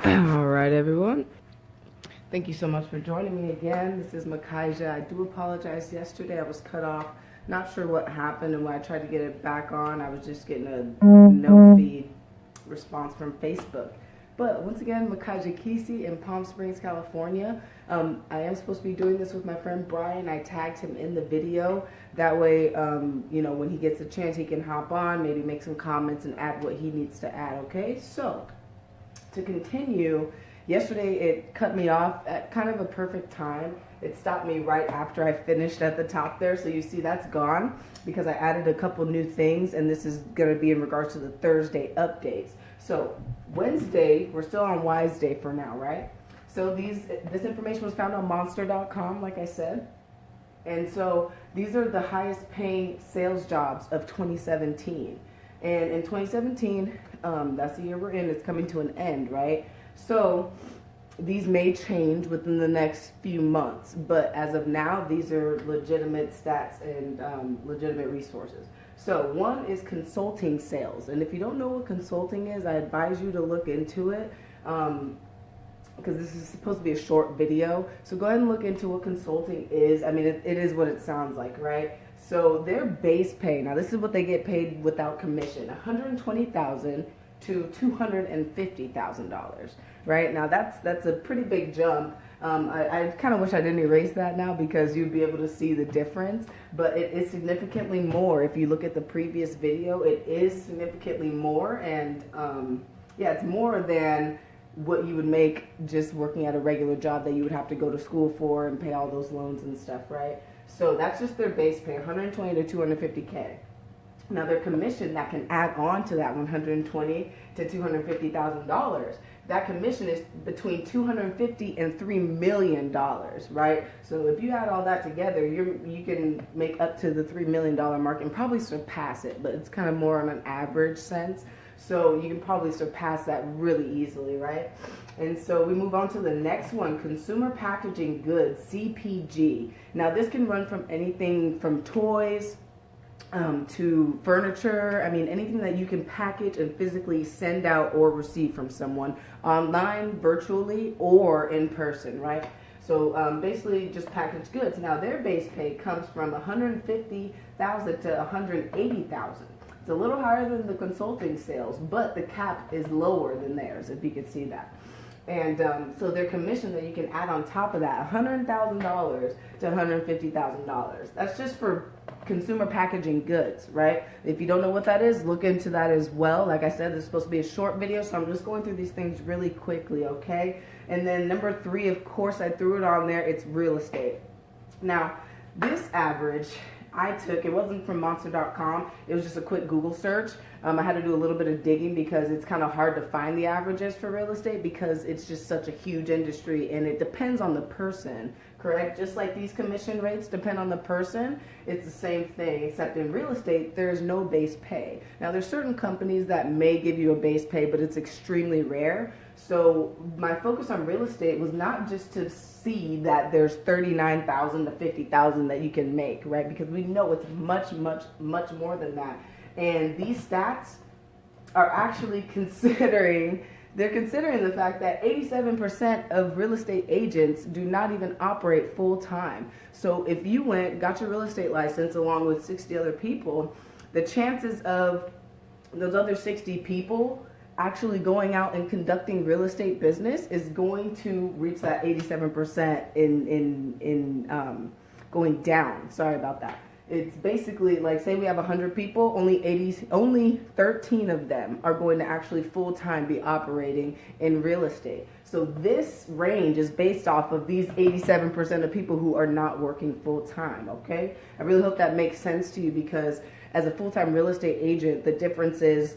All right, everyone. Thank you so much for joining me again. This is Makaiza. I do apologize. Yesterday I was cut off. Not sure what happened, and when I tried to get it back on, I was just getting a no feed response from Facebook. But once again, Makaiza Keesee in Palm Springs, California. I am supposed to be doing this with my friend Brian. I tagged him in the video. That way, when he gets a chance, he can hop on, maybe make some comments and add what he needs to add, okay? So, to continue, yesterday it cut me off at kind of a perfect time. It stopped me right after I finished at the top there, so you see that's gone because I added a couple new things, and this is going to be in regards to the Thursday updates. So Wednesday, we're still on Wiseday for now, right? So this information was found on monster.com, like I said. And so these are the highest paying sales jobs of 2017. And in 2017, that's the year we're in, it's coming to an end, right? So these may change within the next few months, but as of now, these are legitimate stats and legitimate resources. So one is consulting sales. And if you don't know what consulting is, I advise you to look into it because this is supposed to be a short video. So go ahead and look into what consulting is. I mean, it is what it sounds like, right? So their base pay, now this is what they get paid without commission, $120,000 to $250,000, right? Now that's a pretty big jump. I kind of wish I didn't erase that now because you'd be able to see the difference, but it is significantly more. If you look at the previous video, it is significantly more, and yeah, it's more than what you would make just working at a regular job that you would have to go to school for and pay all those loans and stuff, right? So that's just their base pay, 120 to 250K. Now their commission that can add on to that 120 to $250,000. That commission is between $250 and $3 million, right? So if you add all that together, you can make up to the $3 million mark and probably surpass it, but it's kind of more on an average sense. So you can probably surpass that really easily, right? And so we move on to the next one, consumer packaging goods, CPG. Now this can run from anything from toys to furniture. I mean, anything that you can package and physically send out or receive from someone online, virtually, or in person, right? So basically just packaged goods. Now their base pay comes from $150,000 to $180,000. It's a little higher than the consulting sales, but the cap is lower than theirs, if you could see that. And so their commission that you can add on top of that, $100,000 to $150,000. That's just for consumer packaging goods, right? If you don't know what that is, look into that as well. Like I said, this is supposed to be a short video, so I'm just going through these things really quickly, okay? And then number 3, of course, I threw it on there. It's real estate. Now, this average it wasn't from monster.com. It was just a quick Google search. I had to do a little bit of digging because it's kind of hard to find the averages for real estate because it's just such a huge industry and it depends on the person, correct? Just like these commission rates depend on the person, it's the same thing, except in real estate, there's no base pay. Now, there's certain companies that may give you a base pay, but it's extremely rare. So my focus on real estate was not just to see that there's $39,000 to $50,000 that you can make, right? Because we know it's much, much, much more than that. And these stats are actually considering the fact that 87% of real estate agents do not even operate full time. So if you got your real estate license along with 60 other people, the chances of those other 60 people actually going out and conducting real estate business is going to reach that 87% in going down. Sorry about that. It's basically like, say we have 100 people, only 13 of them are going to actually full-time be operating in real estate. So this range is based off of these 87% of people who are not working full-time, okay? I really hope that makes sense to you because as a full-time real estate agent, the difference is,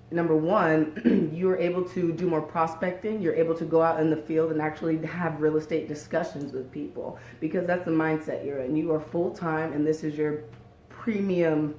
number one, you're able to do more prospecting. You're able to go out in the field and actually have real estate discussions with people because that's the mindset you're in. You are full-time and this is your premium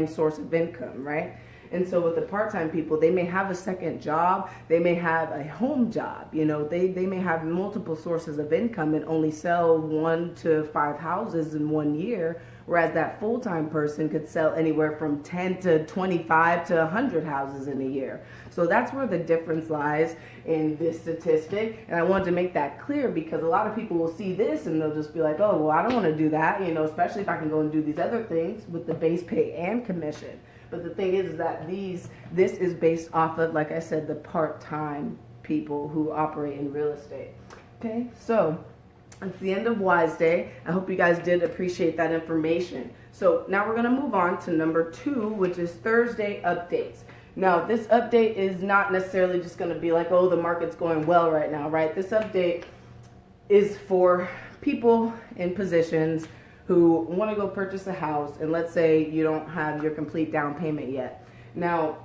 source of income, right? And so with the part-time people, they may have a second job. They may have a home job. You know, they may have multiple sources of income and only sell 1 to 5 houses in 1 year. whereas that full-time person could sell anywhere from 10 to 25 to 100 houses in a year. So that's where the difference lies in this statistic, and I wanted to make that clear because a lot of people will see this and they'll just be like, oh, well, I don't want to do that, especially if I can go and do these other things with the base pay and commission. But the thing is that this is based off of, like I said, the part-time people who operate in real estate. Okay, so it's the end of Wiseday. I hope you guys did appreciate that information. So now we're going to move on to number 2, which is Thursday updates. Now, this update is not necessarily just going to be like, oh, the market's going well right now, right? This update is for people in positions who want to go purchase a house, and let's say you don't have your complete down payment yet. Now,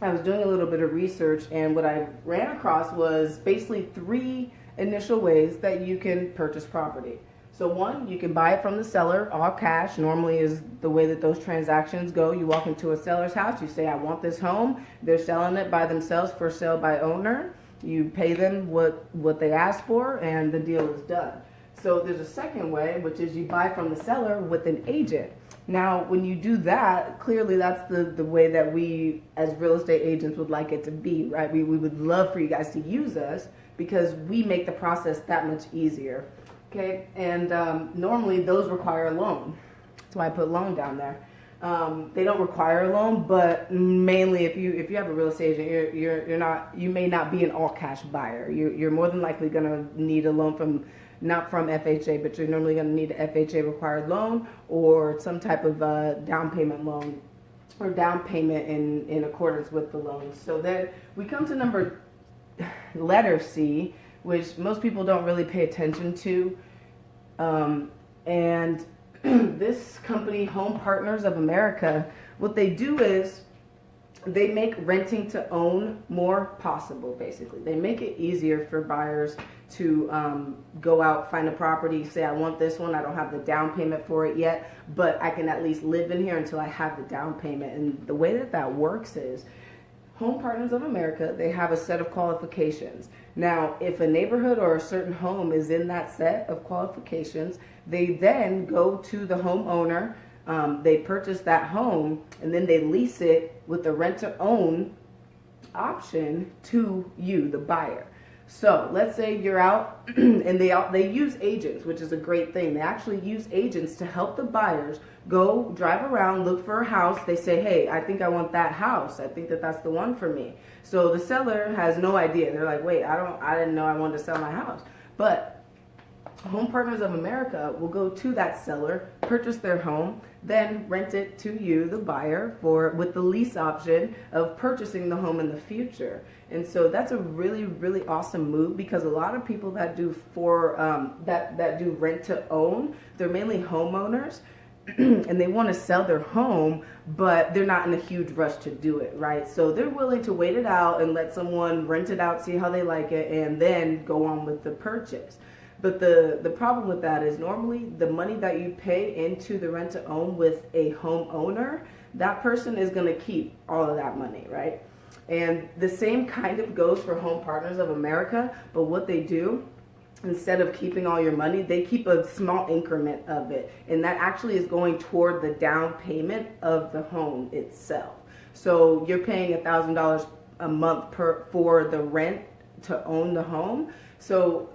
I was doing a little bit of research, and what I ran across was basically 3 initial ways that you can purchase property. So 1, you can buy it from the seller, all cash. Normally is the way that those transactions go. You walk into a seller's house, you say, I want this home. They're selling it by themselves for sale by owner. You pay them what they asked for, and the deal is done. So there's a second way, which is you buy from the seller with an agent. Now, when you do that, clearly that's the way that we as real estate agents would like it to be, right? We would love for you guys to use us because we make the process that much easier, okay? And normally those require a loan. That's why I put loan down there. They don't require a loan, but mainly if you have a real estate agent, you may not be an all cash buyer. You're more than likely going to need a loan not from FHA, but you're normally going to need an FHA required loan or some type of down payment loan or down payment in accordance with the loan. So then we come to letter C, which most people don't really pay attention to. And this company, Home Partners of America, what they do is they make renting to own more possible, basically. They make it easier for buyers to go out, find a property, say, I want this one, I don't have the down payment for it yet, but I can at least live in here until I have the down payment. And the way that works is Home Partners of America, they have a set of qualifications. Now, if a neighborhood or a certain home is in that set of qualifications, they then go to the homeowner, they purchase that home, and then they lease it with the rent-to-own option to you, the buyer. So let's say you're out and they use agents, which is a great thing. They actually use agents to help the buyers go drive around, look for a house. They say, hey, I think I want that house. I think that's the one for me. So the seller has no idea. They're like, wait, I didn't know I wanted to sell my house. But Home Partners of America will go to that seller, purchase their home, then rent it to you, the buyer, with the lease option of purchasing the home in the future. And so that's a really, really awesome move because a lot of people that do that do rent to own, they're mainly homeowners. And they want to sell their home, but they're not in a huge rush to do it, right? So they're willing to wait it out and let someone rent it out, see how they like it, and then go on with the purchase. But the problem with that is normally the money that you pay into the rent to own with a homeowner, that person is going to keep all of that money, right? And the same kind of goes for Home Partners of America, but what they do, instead of keeping all your money, they keep a small increment of it. And that actually is going toward the down payment of the home itself. So you're paying $1,000 a month for the rent to own the home. So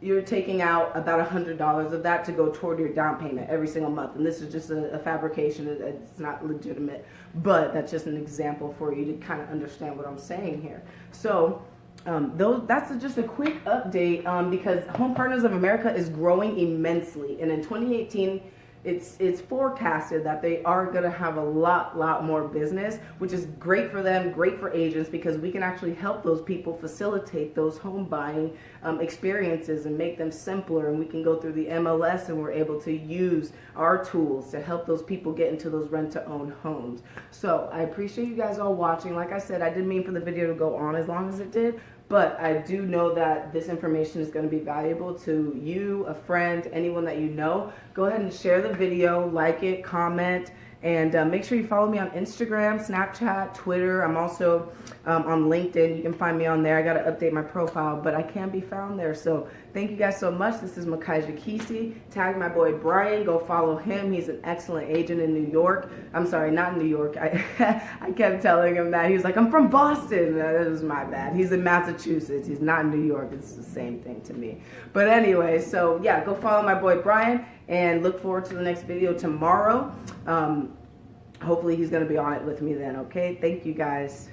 you're taking out about $100 of that to go toward your down payment every single month. And this is just a fabrication. It's not legitimate, but that's just an example for you to kind of understand what I'm saying here. So that's just a quick update because Home Partners of America is growing immensely, and in 2018 it's forecasted that they are going to have a lot more business, which is great for them, great for agents, because we can actually help those people facilitate those home buying experiences and make them simpler, and we can go through the MLS and we're able to use our tools to help those people get into those rent-to-own homes. So I appreciate you guys all watching. Like I said, I didn't mean for the video to go on as long as it did, but I do know that this information is going to be valuable to you, a friend, anyone that you know. Go ahead and share the video, like it, comment, And make sure you follow me on Instagram, Snapchat, Twitter. I'm also on LinkedIn. You can find me on there. I got to update my profile, but I can be found there. So thank you guys so much. This is Makaiza Keesee. Tag my boy Brian. Go follow him. He's an excellent agent in New York. I'm sorry, not in New York. I kept telling him that. He was like, I'm from Boston. That was my bad. He's in Massachusetts. He's not in New York. It's the same thing to me. But anyway, so yeah, go follow my boy Brian and look forward to the next video tomorrow. Hopefully he's going to be on it with me then, okay? Thank you guys.